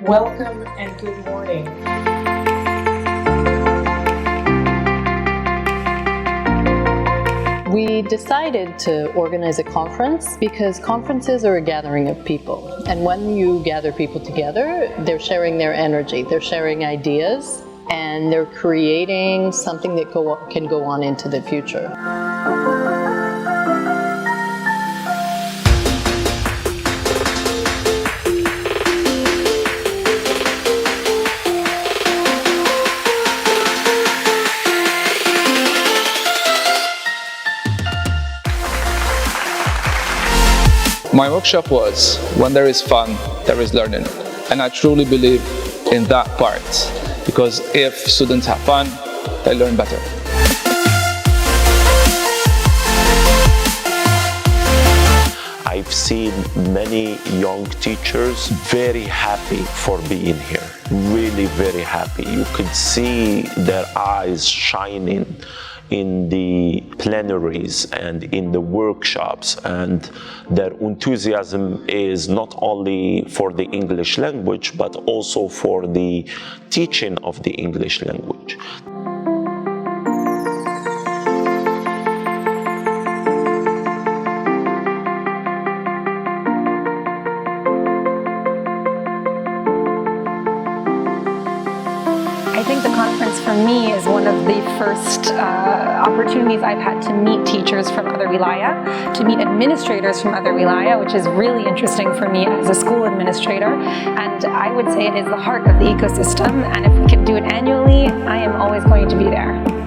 Welcome and good morning. We decided to organize a conference because conferences are a gathering of people. And when you gather people together, they're sharing their energy, they're sharing ideas, and they're creating something that can go on into the future. My workshop was, when there is fun, there is learning. And I truly believe in that part, because if students have fun, they learn better. I've seen many young teachers very happy for being here, really very happy. You could see their eyes shining in the plenaries and in the workshops, and their enthusiasm is not only for the English language, but also for the teaching of the English language. I think the conference for me is one of the first opportunities I've had to meet teachers from other wilaya, to meet administrators from other wilaya, which is really interesting for me as a school administrator. And I would say it is the heart of the ecosystem, and if we can do it annually, I am always going to be there.